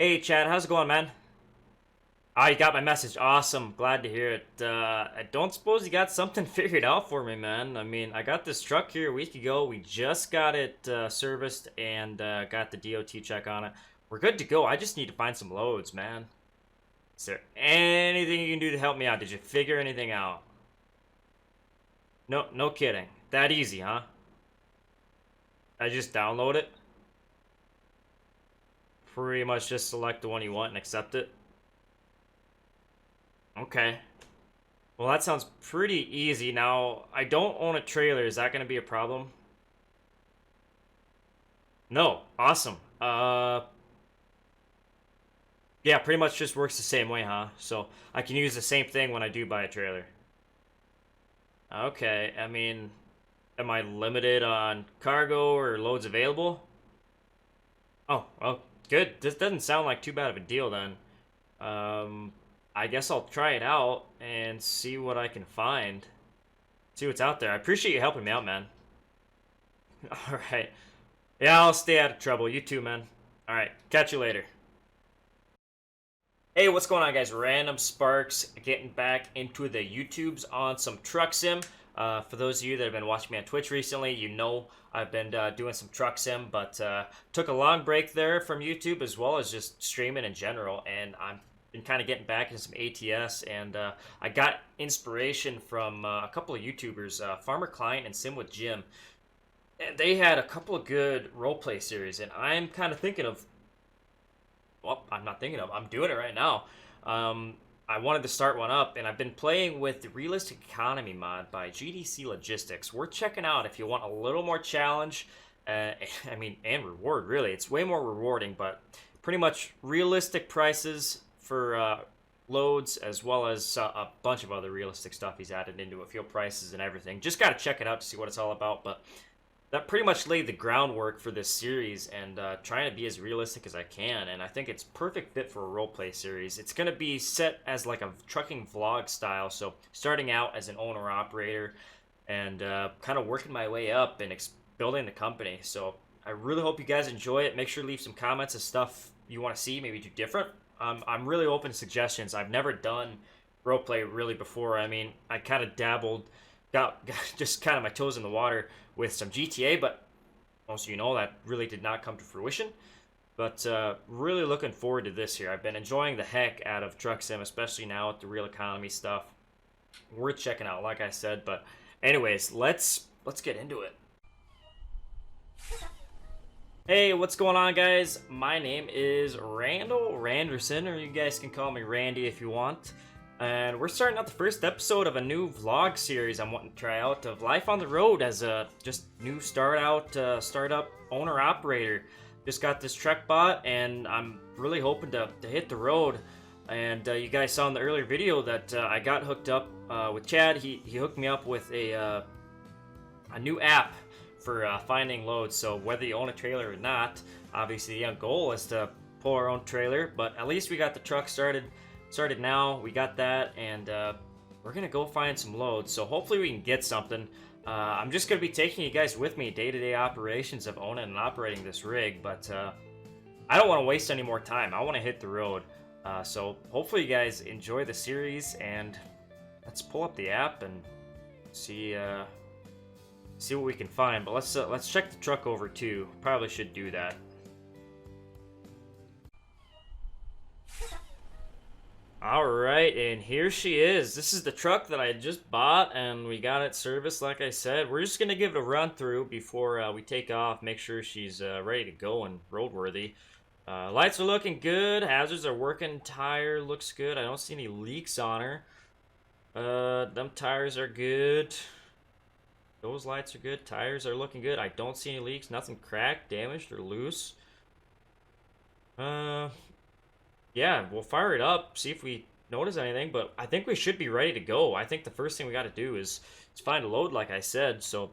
Hey Chad, how's it going, man? Ah, you got my message. Awesome. Glad to hear it. I don't suppose you got something figured out for me, man. I mean, I got this truck here a week ago. We just got it serviced and got the DOT check on it. We're good to go. I just need to find some loads, man. Is there anything you can do to help me out? Did you figure anything out? No, no kidding. That easy, huh? I just download it. Pretty much just select the one you want and accept it. Okay. Well, that sounds pretty easy. Now, I don't own a trailer. Is that going to be a problem? No. Awesome. Yeah, pretty much just works the same way, huh? So, I can use the same thing when I do buy a trailer. Okay, I mean, am I limited on cargo or loads available? Oh, well, good. This doesn't sound like too bad of a deal then. Um, I guess I'll try it out and see what I can find. See what's out there. I appreciate you helping me out, man. Alright. Yeah, I'll stay out of trouble. You too, man. Alright, catch you later. Hey, what's going on, guys? Random Sparks getting back into the YouTubes on some truck sim. For those of you that have been watching me on Twitch recently, you know I've been doing some truck sim, but took a long break there from YouTube as well as just streaming in general, and I'm been kind of getting back into some ATS, and I got inspiration from a couple of YouTubers, Farmer Client and Sim with Jim. And they had a couple of good roleplay series, and I'm kind of thinking of, well, I'm not thinking of, I'm doing it right now. I wanted to start one up, and I've been playing with the Realistic Economy mod by GDC Logistics. We're checking out if you want a little more challenge, I mean, and reward, really. It's way more rewarding, but pretty much realistic prices for loads, as well as a bunch of other realistic stuff he's added into it, fuel prices and everything. Just got to check it out to see what it's all about, but that pretty much laid the groundwork for this series, and trying to be as realistic as I can, and I think it's perfect fit for a roleplay series. It's going to be set as like a trucking vlog style, so starting out as an owner-operator and kind of working my way up and building the company. So I really hope you guys enjoy it. Make sure to leave some comments of stuff you want to see, maybe do different. I'm really open to suggestions. I've never done roleplay really before. I mean, I kind of dabbled, got just kind of my toes in the water with some GTA, but most of you know that really did not come to fruition. But really looking forward to this here. I've been enjoying the heck out of Truck Sim, especially now with the real economy stuff. Worth checking out, like I said. But anyways, let's get into it. Hey, what's going on, guys? My name is Randall Randerson, or you guys can call me Randy if you want. And we're starting out the first episode of a new vlog series I'm wanting to try out of life on the road as a just new startup owner-operator. Just got this truck bought, and I'm really hoping to hit the road. And you guys saw in the earlier video that I got hooked up with Chad. He hooked me up with a new app for finding loads. So whether you own a trailer or not, obviously the end goal is to pull our own trailer, but at least we got the truck started now. We got that, and we're gonna go find some loads, so hopefully we can get something. I'm just gonna be taking you guys with me day-to-day operations of owning and operating this rig, but I don't want to waste any more time. I want to hit the road, so hopefully you guys enjoy the series, and let's pull up the app and see what we can find. But let's check the truck over too. Probably should do that. Alright, and here she is. This is the truck that I just bought, and we got it serviced, like I said. We're just going to give it a run through before we take off, make sure she's ready to go and roadworthy. Lights are looking good, hazards are working, tire looks good. I don't see any leaks on her. Them tires are good. Those lights are good, tires are looking good. I don't see any leaks, nothing cracked, damaged, or loose. Yeah, we'll fire it up, see if we notice anything, but I think we should be ready to go. I think the first thing we got to do is find a load, like I said, so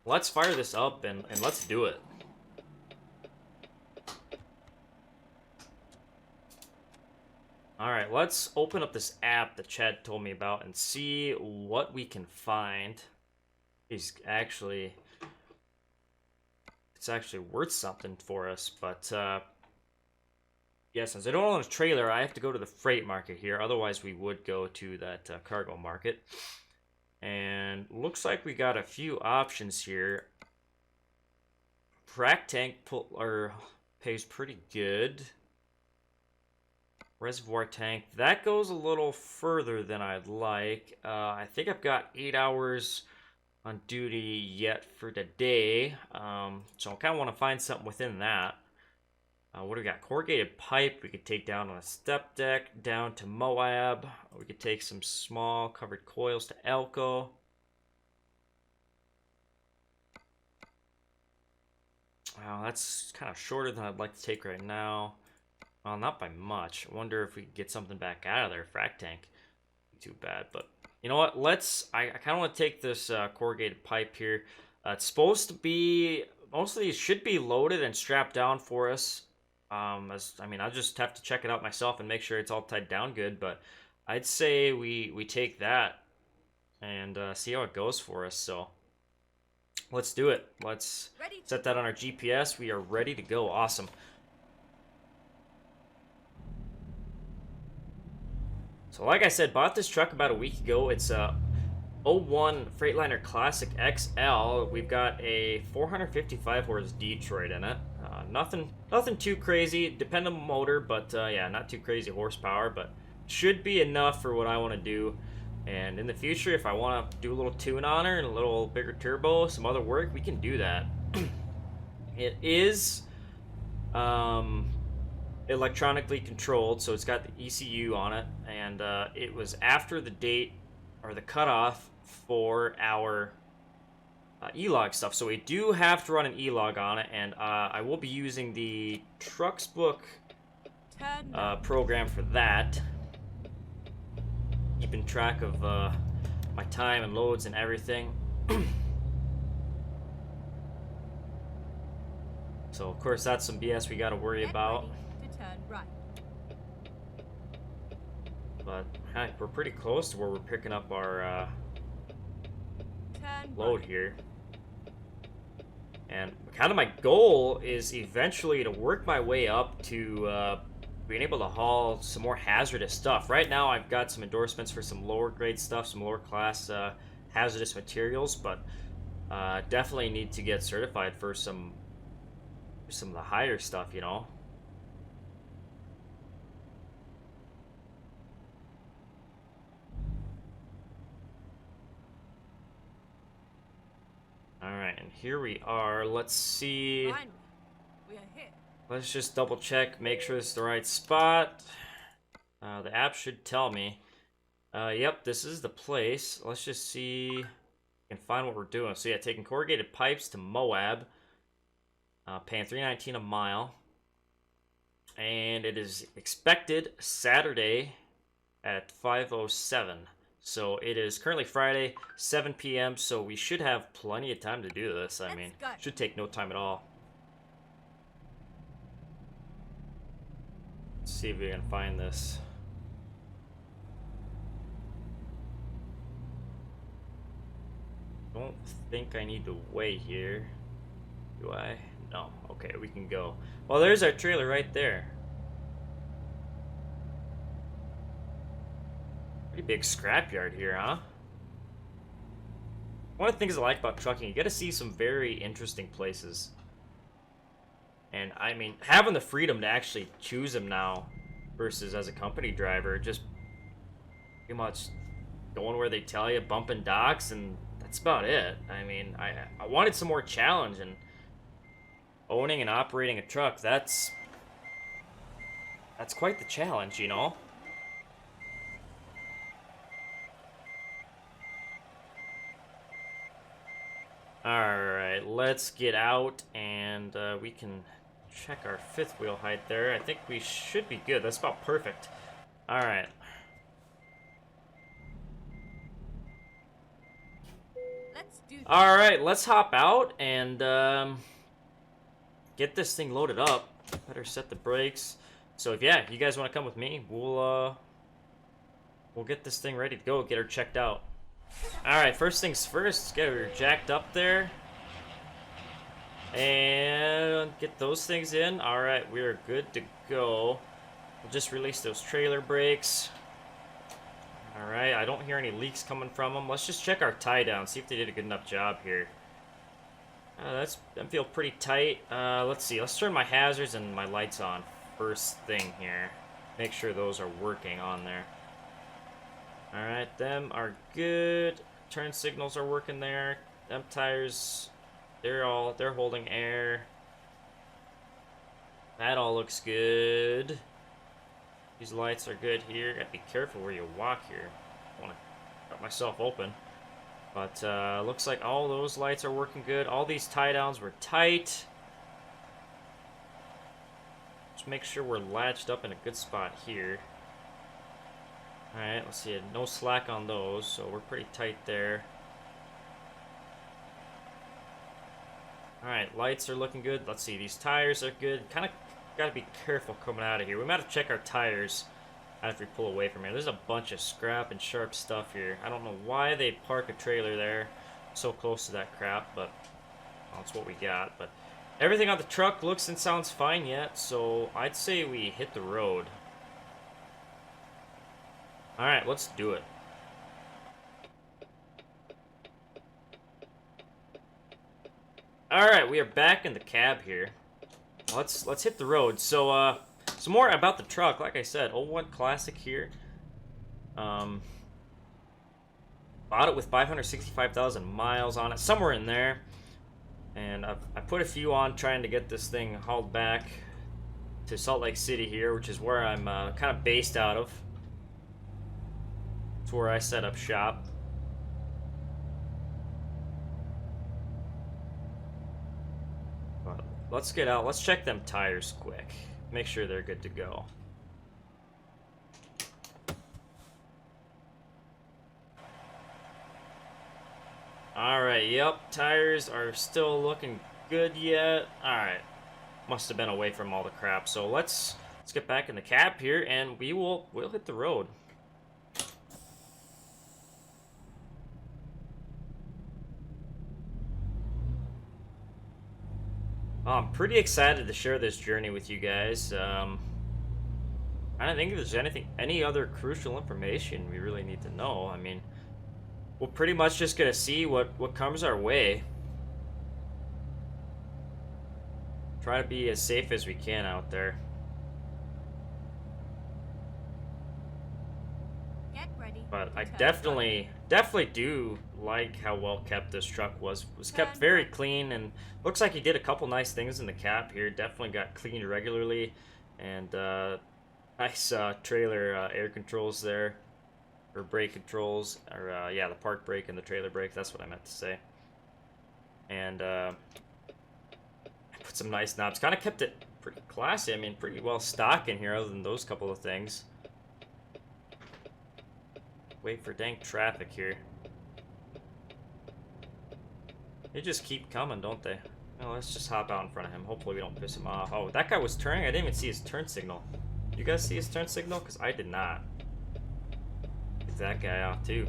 let's fire this up and let's do it. Alright, let's open up this app that Chad told me about and see what we can find. It's actually worth something for us, but yeah, since I don't own a trailer, I have to go to the freight market here. Otherwise, we would go to that cargo market. And looks like we got a few options here. Frac tank pays pretty good. Reservoir tank, that goes a little further than I'd like. I think I've got 8 hours on duty yet for today. So I kind of want to find something within that. What do we got? Corrugated pipe we could take down on a step deck, down to Moab. We could take some small covered coils to Elko. Wow, that's kind of shorter than I'd like to take right now. Well, not by much. I wonder if we could get something back out of there. Frac tank. Too bad, but you know what? I kind of want to take this corrugated pipe here. It's supposed to be, most of these should be loaded and strapped down for us. I'll just have to check it out myself and make sure it's all tied down good, but I'd say we take that and see how it goes for us. So let's do it. Let's set that on our GPS. We are ready to go. Awesome. So like I said, bought this truck about a week ago. It's a 01 Freightliner Classic XL. We've got a 455 horse Detroit in it. Nothing too crazy. Dependable motor, but yeah, not too crazy horsepower, but should be enough for what I want to do. And in the future, if I want to do a little tune on her and a little bigger turbo, some other work, we can do that. It is electronically controlled, so it's got the ECU on it, and it was after the date or the cutoff for our E-log stuff, so we do have to run an E-log on it, and I will be using the Trucksbook program for that, keeping track of my time and loads and everything. So of course that's some BS we got to worry about. But heck, we're pretty close to where we're picking up our load here. And kind of my goal is eventually to work my way up to being able to haul some more hazardous stuff. Right now I've got some endorsements for some lower grade stuff, some lower class hazardous materials, but definitely need to get certified for some of the higher stuff, you know. Alright, and here we are. Let's see. Let's just double check, make sure this is the right spot. The app should tell me. Yep, this is the place. Let's just see if we can find what we're doing. So yeah, taking corrugated pipes to Moab. Paying $3.19 a mile. And it is expected Saturday at 5:07. So it is currently Friday, 7 p.m. So we should have plenty of time to do this. I mean, should take no time at all. Let's see if we can find this. Don't think I need to weigh here. Do I? No. Okay, we can go. Well, there's our trailer right there. Pretty big scrapyard here, huh? One of the things I like about trucking, you get to see some very interesting places. And I mean, having the freedom to actually choose them now versus as a company driver, just pretty much going where they tell you, bumping docks, and that's about it. I mean, I wanted some more challenge, and owning and operating a truck, that's quite the challenge, you know? Alright, let's get out, and we can check our fifth wheel height there. I think we should be good. That's about perfect. Alright. Alright, let's hop out and get this thing loaded up. Better set the brakes. So if you guys want to come with me, we'll get this thing ready to go, get her checked out. Alright, first things first, let's get her jacked up there. And get those things in. Alright, we're good to go. We'll just release those trailer brakes. Alright, I don't hear any leaks coming from them. Let's just check our tie down, see if they did a good enough job here. That feel pretty tight. Let's see, let's turn my hazards and my lights on first thing here. Make sure those are working on there. Alright, them are good. Turn signals are working there. Them tires, they're holding air. That all looks good. These lights are good here. Gotta be careful where you walk here. I want to cut myself open. But looks like all those lights are working good. All these tie downs were tight. Just make sure we're latched up in a good spot here. Alright, let's see. No slack on those, so we're pretty tight there. Alright, lights are looking good. Let's see. These tires are good. Kind of gotta be careful coming out of here. We might have to check our tires after we pull away from here. There's a bunch of scrap and sharp stuff here. I don't know why they park a trailer there so close to that crap, but well, that's what we got. But everything on the truck looks and sounds fine yet, so I'd say we hit the road. Alright, let's do it. Alright, we are back in the cab here. Let's hit the road. So some more about the truck. Like I said, 01 Classic here. Bought it with 565,000 miles on it, somewhere in there. And I put a few on trying to get this thing hauled back to Salt Lake City here, which is where I'm kind of based out of. It's where I set up shop. Let's get out. Let's check them tires quick. Make sure they're good to go. Alright, yep. Tires are still looking good yet. Alright. Must have been away from all the crap. So let's get back in the cab here and we'll hit the road. I'm pretty excited to share this journey with you guys. I don't think there's any other crucial information we really need to know. I mean, we're pretty much just gonna see what comes our way. Try to be as safe as we can out there. Get ready. But I definitely do like how well kept this truck was. Was kept very clean, and looks like he did a couple nice things in the cab here. Definitely got cleaned regularly, and nice trailer air controls there, or brake controls, or yeah, the park brake and the trailer brake. That's what I meant to say. And I put some nice knobs. Kind of kept it pretty classy. I mean, pretty well stock in here, other than those couple of things. Wait for dang traffic here. They just keep coming, don't they? Well, let's just hop out in front of him. Hopefully we don't piss him off. Oh, that guy was turning? I didn't even see his turn signal. You guys see his turn signal? Because I did not. Get that guy off too.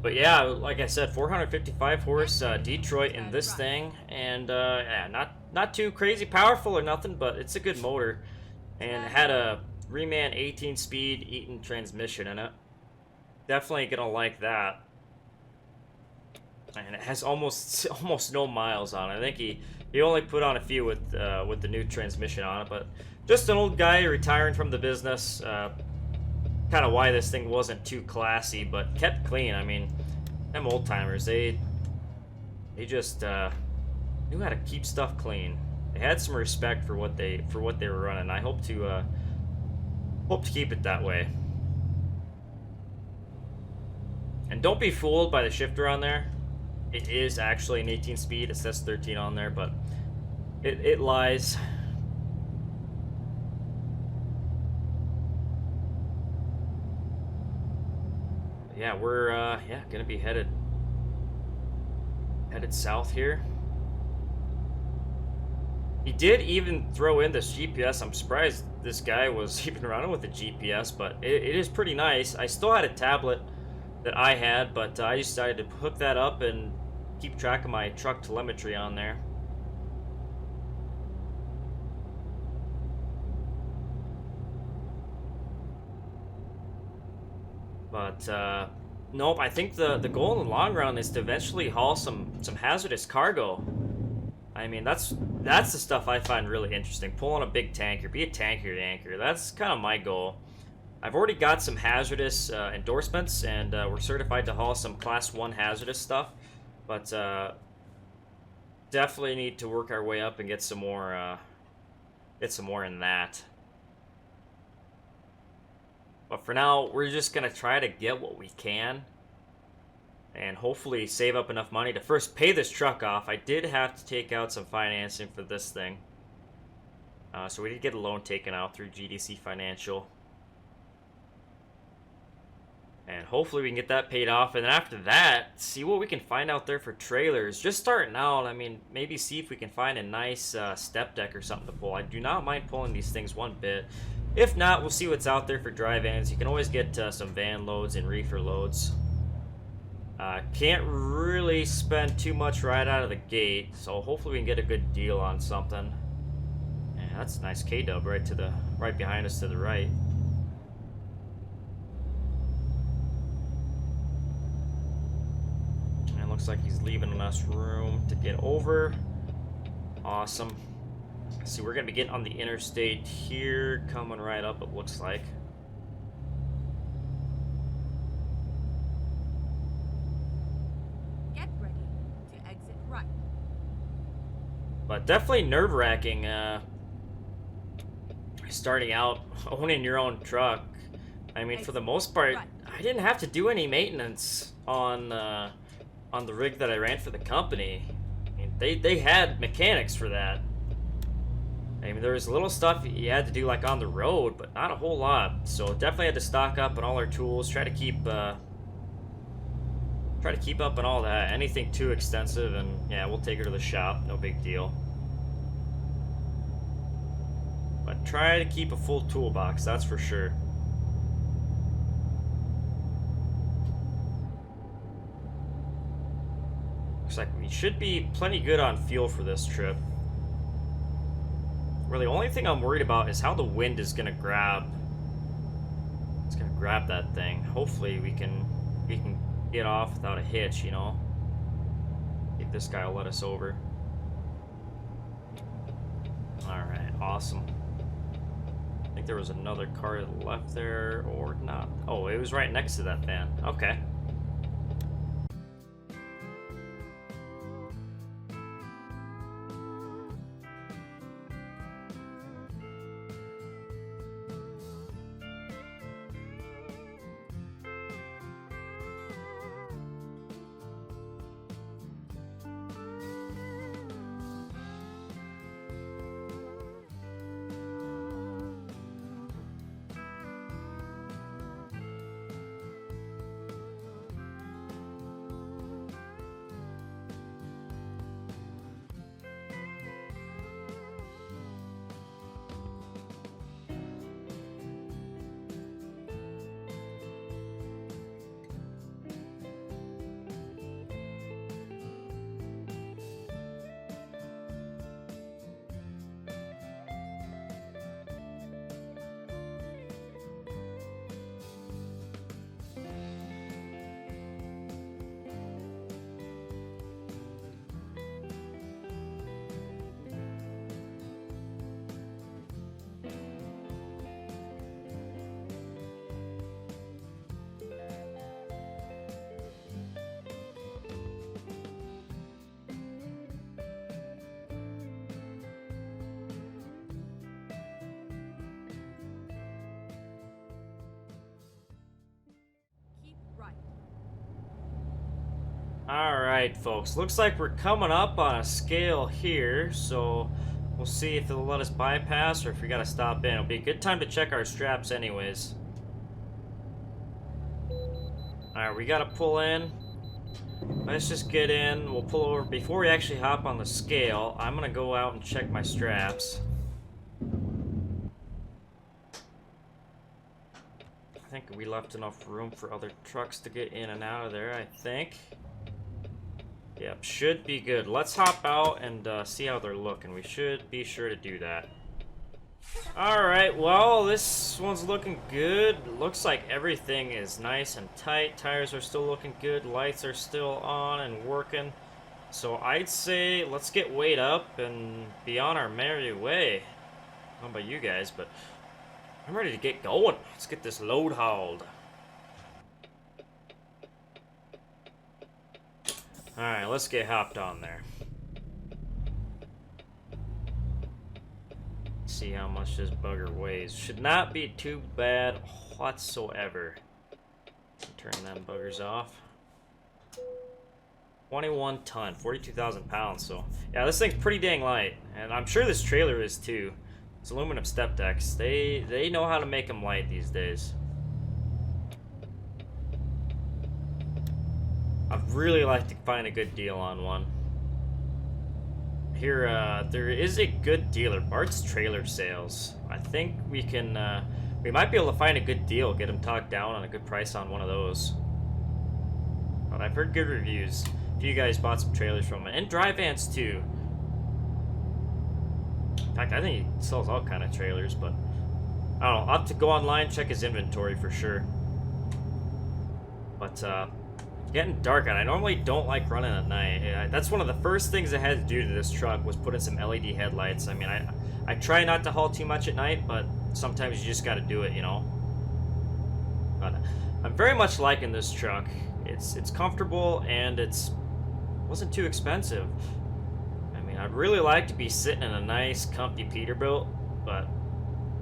But yeah, like I said, 455 horse Detroit in this thing, and yeah, not too crazy powerful or nothing, but it's a good motor, and it had a Reman 18-speed Eaton transmission in it. Definitely gonna like that. And it has almost no miles on it. I think he only put on a few with the new transmission on it, but just an old guy retiring from the business. Kind of why this thing wasn't too classy, but kept clean. I mean, them old timers, they just knew how to keep stuff clean. They had some respect for what they were running. I hope to keep it that way. And don't be fooled by the shifter on there. It is actually an 18-speed. It says 13 on there, but it lies. Yeah, we're gonna be headed south here. He did even throw in this GPS. I'm surprised this guy was even running with the GPS, but it is pretty nice. I still had a tablet that I had, but I decided to hook that up and keep track of my truck telemetry on there. But nope, I think the goal in the long run is to eventually haul some hazardous cargo. I mean, that's the stuff I find really interesting. Pulling a big tanker, be a tanker yanker. That's kind of my goal. I've already got some hazardous endorsements, and we're certified to haul some Class 1 hazardous stuff. But definitely need to work our way up and get some more in that. But for now, we're just gonna try to get what we can, and hopefully save up enough money to first pay this truck off. I did have to take out some financing for this thing, so we did get a loan taken out through GDC Financial. And hopefully we can get that paid off, and then after that, see what we can find out there for trailers. Just starting out, I mean, maybe see if we can find a nice step deck or something to pull. I do not mind pulling these things one bit. If not, we'll see what's out there for dry vans. You can always get some van loads and reefer loads. Can't really spend too much right out of the gate, so hopefully we can get a good deal on something. Yeah, that's a nice K-dub right behind us to the right. Looks like he's leaving us room to get over. Awesome. See, we're gonna be getting on the interstate here, coming right up, it looks like. Get ready to exit right. But definitely nerve-wracking, starting out owning your own truck. I mean, for the most part, I didn't have to do any maintenance on the rig that I ran for the company. I mean, they had mechanics for that. I mean, there was little stuff you had to do like on the road, but not a whole lot. So definitely had to stock up on all our tools, try to keep up on all that. Anything too extensive, and yeah, we'll take her to the shop, no big deal. But try to keep a full toolbox, that's for sure. Looks like we should be plenty good on fuel for this trip. Really, the only thing I'm worried about is how the wind is gonna grab. It's gonna grab that thing. Hopefully we can get off without a hitch, you know. I think this guy will let us over. Alright, awesome. I think there was another car to the left there, or not. Oh, it was right next to that van. Okay. Alright, folks. Looks like we're coming up on a scale here, so we'll see if they'll let us bypass or if we gotta stop in. It'll be a good time to check our straps anyways. Alright, we gotta pull in. Let's just get in. We'll pull over. Before we actually hop on the scale, I'm gonna go out and check my straps. I think we left enough room for other trucks to get in and out of there, I think. Yep, should be good. Let's hop out and see how they're looking. We should be sure to do that. Alright, well, this one's looking good. Looks like everything is nice and tight. Tires are still looking good. Lights are still on and working. So I'd say let's get weighed up and be on our merry way. I don't know about you guys, but I'm ready to get going. Let's get this load hauled. Alright, let's get hopped on there. See how much this bugger weighs. Should not be too bad whatsoever. Turn them buggers off. 21 ton, 42,000 pounds. So yeah, this thing's pretty dang light, and I'm sure this trailer is too. It's aluminum step decks. They know how to make them light these days. I'd really like to find a good deal on one. Here, there is a good dealer, Bart's Trailer Sales. I think we can, we might be able to find a good deal, get them talked down on a good price on one of those. But I've heard good reviews. A few guys bought some trailers from him, and dry vans too. In fact, I think he sells all kind of trailers, but I don't know. I'll have to go online, check his inventory for sure. But, getting dark, and I normally don't like running at night. That's one of the first things I had to do to this truck was put in some LED headlights. I mean, I try not to haul too much at night, but sometimes you just got to do it, you know. But I'm very much liking this truck. It's comfortable and wasn't too expensive. I mean, I'd really like to be sitting in a nice, comfy Peterbilt, but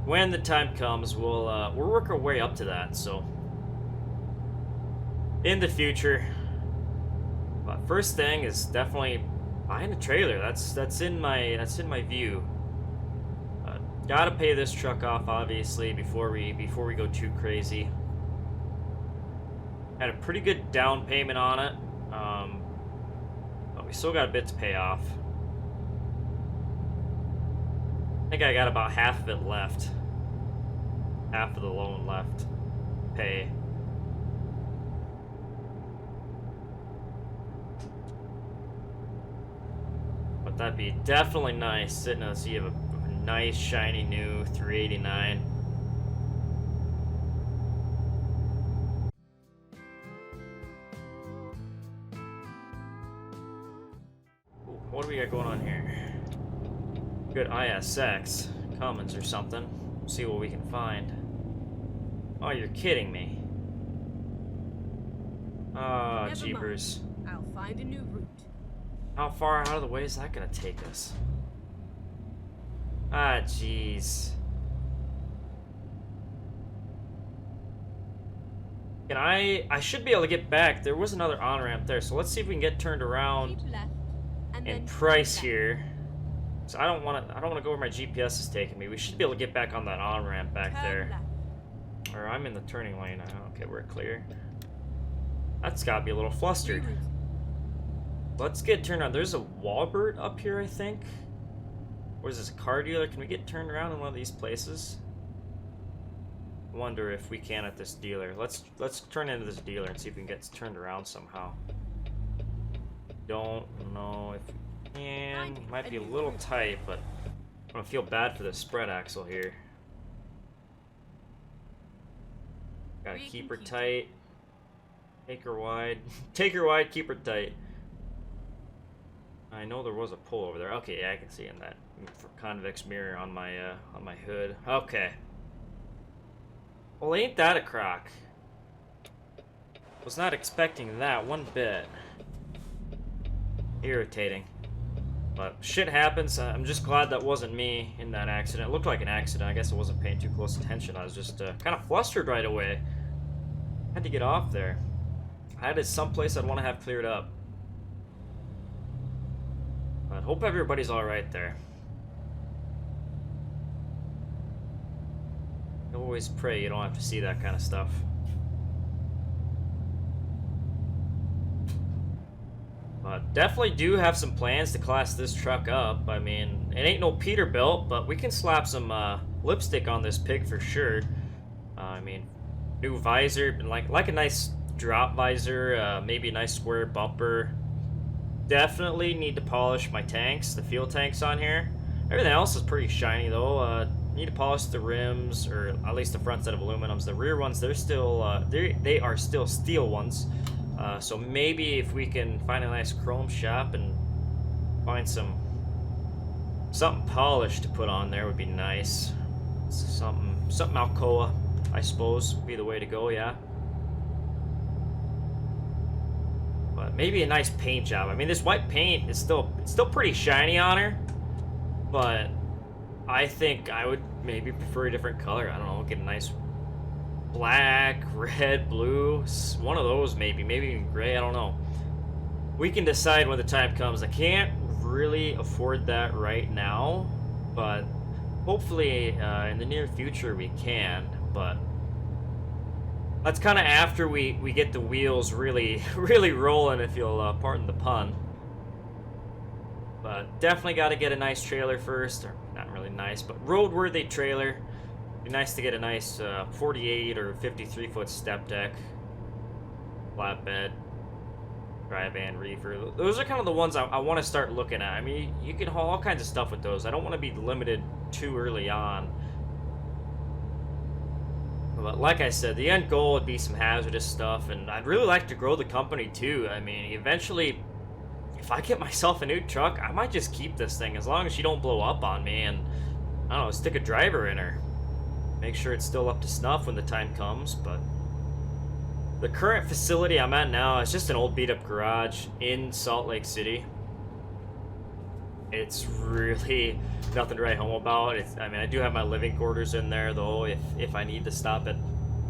when the time comes, we'll work our way up to that. So. In the future. But first thing is definitely buying a trailer. That's in my view. Gotta pay this truck off obviously before we go too crazy. Had a pretty good down payment on it, but we still got a bit to pay off. I think I got about half of it left. Half of the loan left. Pay. But that'd be definitely nice sitting on the seat of a nice shiny new 389. Ooh, what do we got going on here? Good ISX Commons or something. See what we can find. Oh, you're kidding me. Ah, Never jeepers. mind. I'll find a new route. How far out of the way is that gonna take us? Ah, jeez. Can I should be able to get back. There was another on-ramp there, so let's see if we can get turned around Keep left, and then in price left. here. So I don't wanna go where my GPS is taking me. We should be able to get back on that on-ramp back Turn there. left. Or I'm in the turning lane now. Okay, we're clear. That's gotta be a little flustered. Reroute. Let's get turned around. There's a Walbert up here, I think. Or is this a car dealer? Can we get turned around in one of these places? I wonder if we can at this dealer. Let's turn into this dealer and see if we can get turned around somehow. Don't know if we can. Might be a little tight, but I don't feel bad for the spread axle here. Gotta keep her tight. Take her wide. Take her wide, keep her tight. I know there was a pull over there. Okay, yeah, I can see in that convex mirror on my hood. Okay. Well, ain't that a crock? Was not expecting that one bit. Irritating. But shit happens. I'm just glad that wasn't me in that accident. It looked like an accident. I guess I wasn't paying too close attention. I was just kind of flustered right away. Had to get off there. I had it someplace I'd want to have cleared up. But hope everybody's alright there. Always pray you don't have to see that kind of stuff. But definitely do have some plans to class this truck up. I mean, it ain't no Peterbilt, but we can slap some lipstick on this pig for sure. I mean, new visor, like a nice drop visor, maybe a nice square bumper. Definitely need to polish my tanks, the fuel tanks on here. Everything else is pretty shiny though. Need to polish the rims, or at least the front set of aluminums. The rear ones, they're still they are still steel ones. So maybe if we can find a nice chrome shop and find something polished to put on there would be nice. Something Alcoa, I suppose, would be the way to go. Yeah. But maybe a nice paint job. I mean, this white paint is still pretty shiny on her, but I think I would maybe prefer a different color. I don't know, get a nice black, red, blue, one of those maybe even gray, I don't know. We can decide when the time comes. I can't really afford that right now, but hopefully in the near future we can. But that's kind of after we get the wheels really rolling, if you'll pardon the pun. But definitely got to get a nice trailer first, or not really nice, but roadworthy trailer. Be nice to get a nice 48 or 53 foot step deck, flatbed, dry van reefer. Those are kind of the ones I want to start looking at. I mean, you can haul all kinds of stuff with those. I don't want to be limited too early on. But like I said, the end goal would be some hazardous stuff, and I'd really like to grow the company too. I mean, eventually, if I get myself a new truck, I might just keep this thing as long as she don't blow up on me, and I don't know, stick a driver in her. Make sure it's still up to snuff when the time comes. But the current facility I'm at now is just an old beat-up garage in Salt Lake City. It's really nothing to write home about. I mean, I do have my living quarters in there, though, if I need to stop at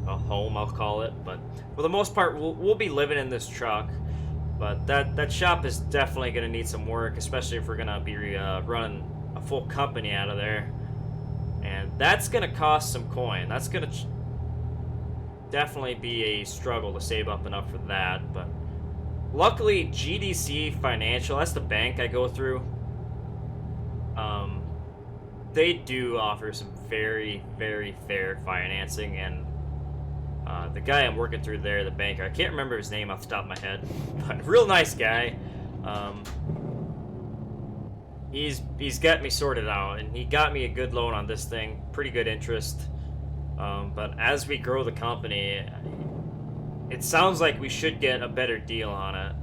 a home, I'll call it. But for the most part, we'll be living in this truck. But that shop is definitely going to need some work, especially if we're going to be running a full company out of there. And that's going to cost some coin. That's going to definitely be a struggle to save up enough for that. But luckily, GDC Financial, that's the bank I go through. They do offer some very fair financing, and the guy I'm working through there, the banker, I can't remember his name off the top of my head, but real nice guy. He's got me sorted out, and he got me a good loan on this thing, pretty good interest. But as we grow the company, it sounds like we should get a better deal on it.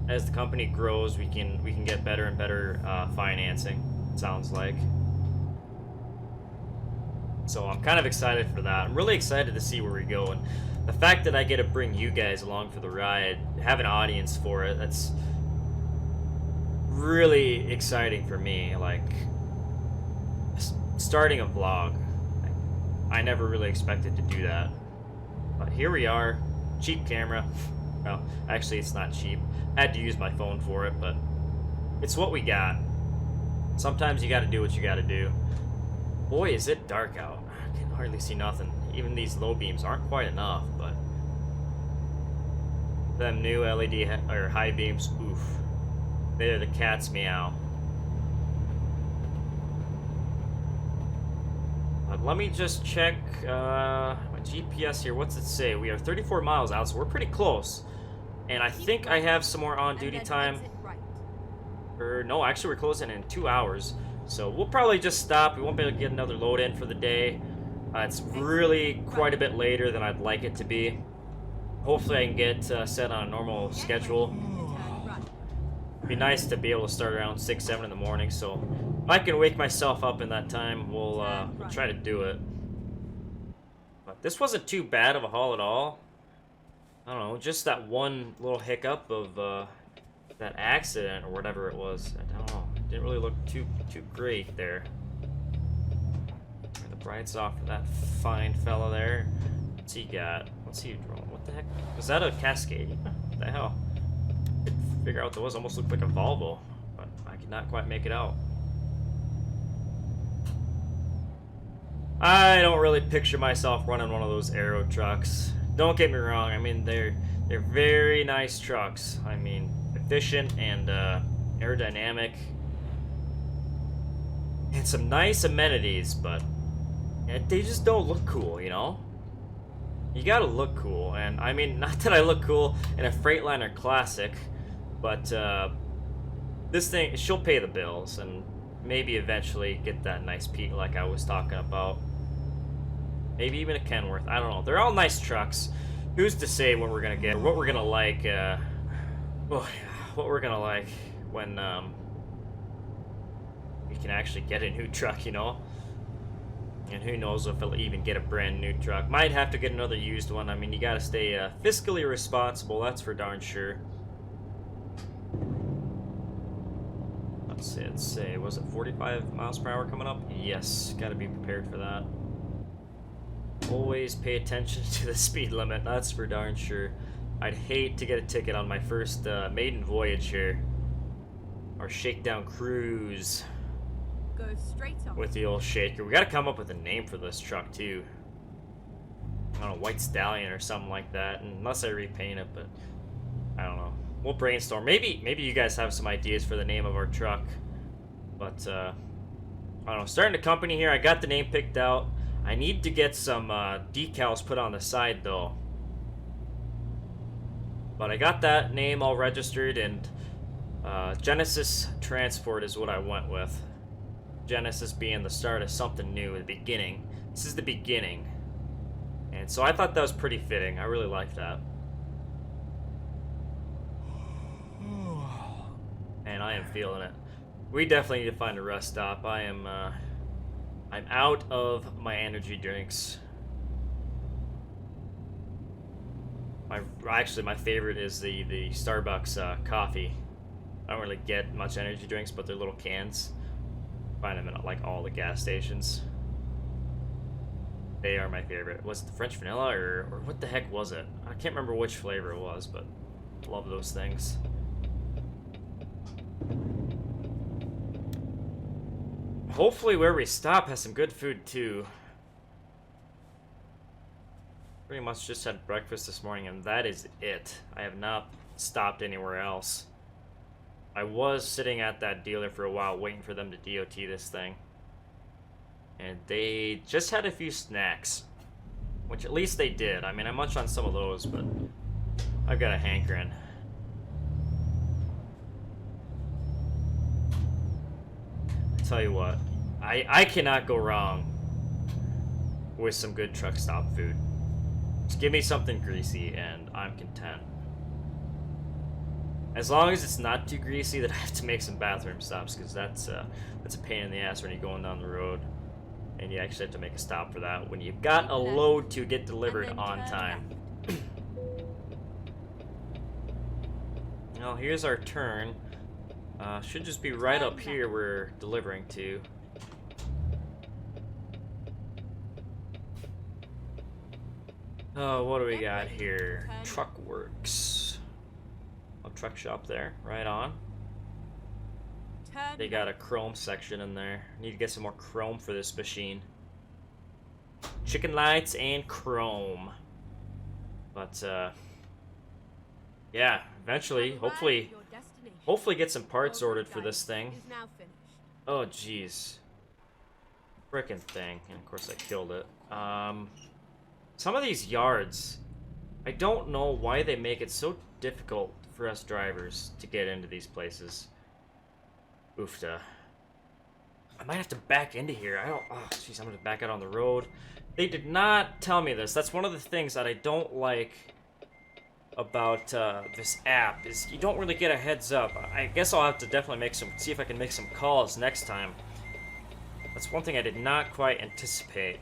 As the company grows, we can get better and better financing, it sounds like. So I'm kind of excited for that. I'm really excited to see where we go, and the fact that I get to bring you guys along for the ride, have an audience for it, that's really exciting for me. Like, starting a vlog, I never really expected to do that, but here we are. Cheap camera. Well, actually it's not cheap. I had to use my phone for it, but it's what we got. Sometimes you got to do what you got to do. Boy, is it dark out. I can hardly see nothing. Even these low beams aren't quite enough, but them new LED or high beams, oof. They're the cat's meow. But let me just check my GPS here. What's it say? We are 34 miles out, so we're pretty close. And I think I have some more on-duty time. Or no, actually we're closing in 2 hours. So we'll probably just stop. We won't be able to get another load in for the day. It's really quite a bit later than I'd like it to be. Hopefully I can get set on a normal schedule. It'd be nice to be able to start around 6, 7 in the morning. So if I can wake myself up in that time, we'll try to do it. But this wasn't too bad of a haul at all. I don't know, just that one little hiccup of that accident or whatever it was. I don't know. It didn't really look too great there. Turn the brights off for that fine fella there. What's he got? What's he drawing? What the heck? Was that a Cascade? What the hell? I could figure out what it was. Almost looked like a Volvo, but I could not quite make it out. I don't really picture myself running one of those aero trucks. Don't get me wrong. I mean, they're very nice trucks. I mean, efficient and aerodynamic, and some nice amenities, but they just don't look cool, you know? You gotta look cool, and I mean, not that I look cool in a Freightliner Classic, but this thing, she'll pay the bills, and maybe eventually get that nice Pete like I was talking about. Maybe even a Kenworth. I don't know. They're all nice trucks. Who's to say what we're gonna get, or what we're gonna like? Well, what we're gonna like when we can actually get a new truck, you know? And who knows if we'll even get a brand new truck. Might have to get another used one. I mean, you gotta stay fiscally responsible, that's for darn sure. Let's see, was it 45 miles per hour coming up? Yes, gotta be prepared for that. Always pay attention to the speed limit, that's for darn sure. I'd hate to get a ticket on my first maiden voyage here. Our shakedown cruise. Go straight on. With the old shaker. We gotta come up with a name for this truck too. I don't know, White Stallion or something like that. Unless I repaint it, but I don't know. We'll brainstorm. Maybe you guys have some ideas for the name of our truck. But I don't know. Starting a company here. I got the name picked out. I need to get some decals put on the side though. But I got that name all registered, and Genesis Transport is what I went with. Genesis being the start of something new, the beginning. This is the beginning. And so I thought that was pretty fitting. I really like that. And I am feeling it. We definitely need to find a rest stop. I'm out of my energy drinks. Actually, my favorite is the Starbucks coffee. I don't really get much energy drinks, but they're little cans. Find them at like all the gas stations. They are my favorite. Was it the French vanilla or what the heck was it? I can't remember which flavor it was, but love those things. Hopefully where we stop has some good food too. Pretty much just had breakfast this morning and that is it. I have not stopped anywhere else. I was sitting at that dealer for a while waiting for them to DOT this thing. And they just had a few snacks. Which at least they did. I mean, I munched on some of those, but I've got a hankering. I'll tell you what, I cannot go wrong with some good truck stop food. Just give me something greasy and I'm content. As long as it's not too greasy that I have to make some bathroom stops, because that's a pain in the ass when you're going down the road. And you actually have to make a stop for that when you've got a load to get delivered on time. Well, here's our turn. Should just be right up here we're delivering to. Oh, what do we got here? Truck Works. A truck shop there, right on. They got a chrome section in there. Need to get some more chrome for this machine. Chicken lights and chrome. But yeah, eventually, hopefully get some parts ordered for this thing. Oh jeez, frickin' thing. And of course I killed it. Some of these yards, I don't know why they make it so difficult for us drivers to get into these places. Oofta. I might have to back into here. I don't... Oh, jeez, I'm gonna back out on the road. They did not tell me this. That's one of the things that I don't like about this app, is you don't really get a heads up. I guess I'll have to definitely see if I can make some calls next time. That's one thing I did not quite anticipate.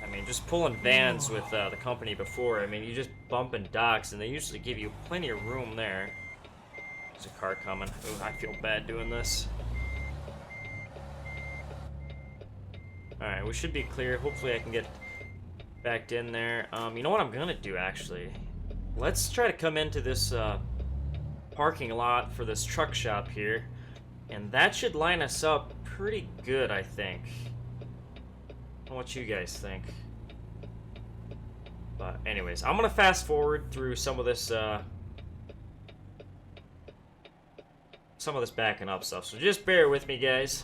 I mean, just pulling vans with the company before, I mean, you just bump in docks, and they usually give you plenty of room there. There's a car coming. Ooh, I feel bad doing this. Alright, we should be clear. Hopefully I can get backed in there. You know what I'm gonna do, actually? Let's try to come into this parking lot for this truck shop here. And that should line us up pretty good, I think. I don't know what you guys think. But anyways, I'm gonna fast forward through some of this backing up stuff, so just bear with me, guys.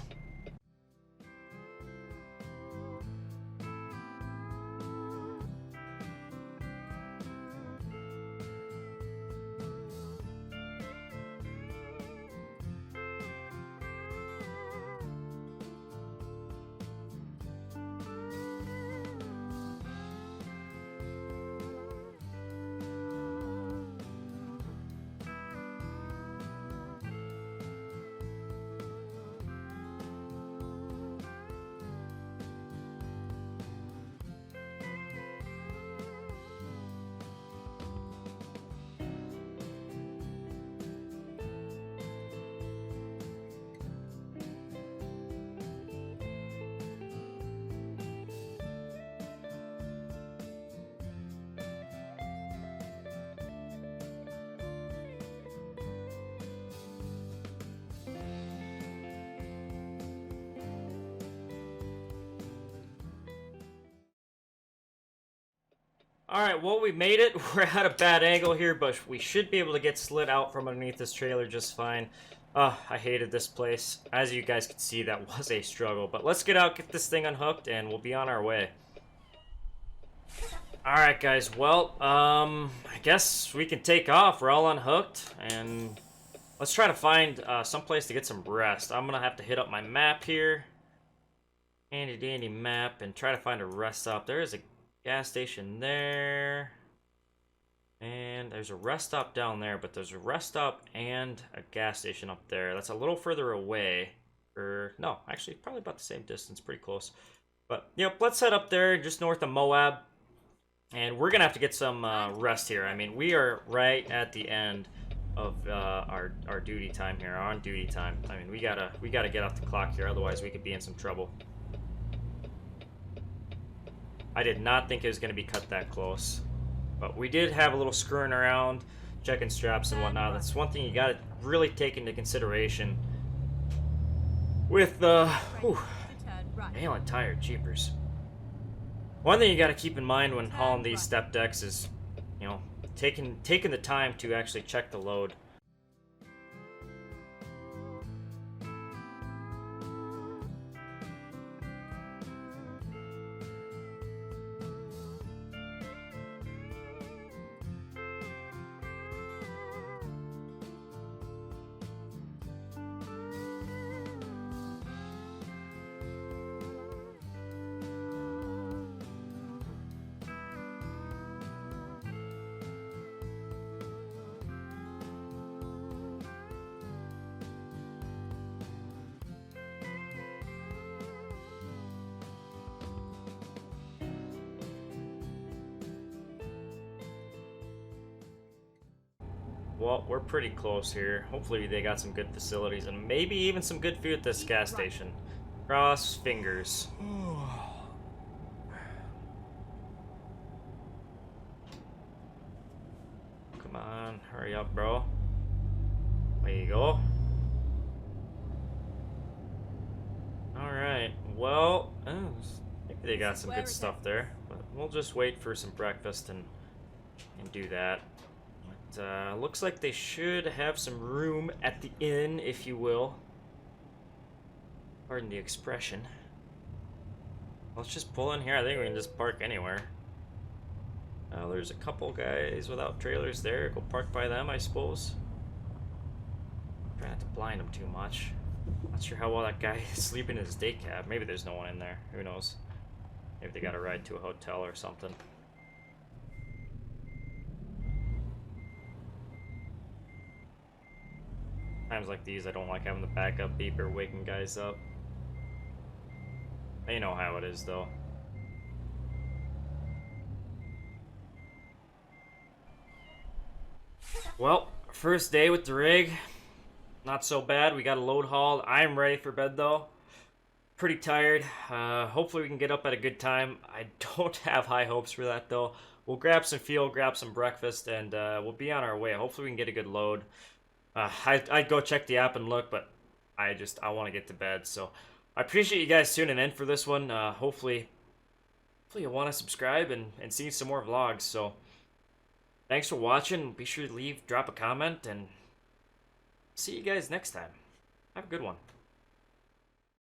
Alright, well, we made it. We're at a bad angle here, but we should be able to get slid out from underneath this trailer just fine. I hated this place. As you guys can see, that was a struggle. But let's get out, get this thing unhooked, and we'll be on our way. Alright, guys, well, I guess we can take off. We're all unhooked, and let's try to find some place to get some rest. I'm gonna have to hit up my map here. Handy dandy map, and try to find a rest stop. There is a gas station there. And there's a rest stop down there, but there's a rest stop and a gas station up there. That's a little further away. Or, no, actually, probably about the same distance, pretty close. But, yep, let's head up there, just north of Moab. And we're gonna have to get some rest here. I mean, we are right at the end of our duty time here, our on-duty time. I mean, we gotta get off the clock here, otherwise we could be in some trouble. I did not think it was gonna be cut that close. But we did have a little screwing around, checking straps and whatnot. That's one thing you gotta really take into consideration with Alien tire jeepers. One thing you gotta keep in mind when hauling these step decks is, you know, taking the time to actually check the load. Well, we're pretty close here. Hopefully they got some good facilities and maybe even some good food at this gas station. Cross fingers. Come on, hurry up, bro. There you go. Alright, well, maybe they got some good stuff there. But we'll just wait for some breakfast and do that. Looks like they should have some room at the inn, if you will. Pardon the expression. Let's just pull in here. I think we can just park anywhere. There's a couple guys without trailers there. Go park by them, I suppose. Try not to blind them too much. Not sure how well that guy is sleeping in his day cab. Maybe there's no one in there. Who knows? Maybe they got a ride to a hotel or something. Times like these, I don't like having the backup beeper waking guys up. They know how it is, though. Well, first day with the rig. Not so bad. We got a load hauled. I'm ready for bed, though. Pretty tired. Hopefully we can get up at a good time. I don't have high hopes for that, though. We'll grab some fuel, grab some breakfast, and we'll be on our way. Hopefully we can get a good load. I'd go check the app and look, but I want to get to bed. So I appreciate you guys tuning in for this one. Hopefully you'll want to subscribe and see some more vlogs. So thanks for watching. Be sure to drop a comment, and see you guys next time. Have a good one.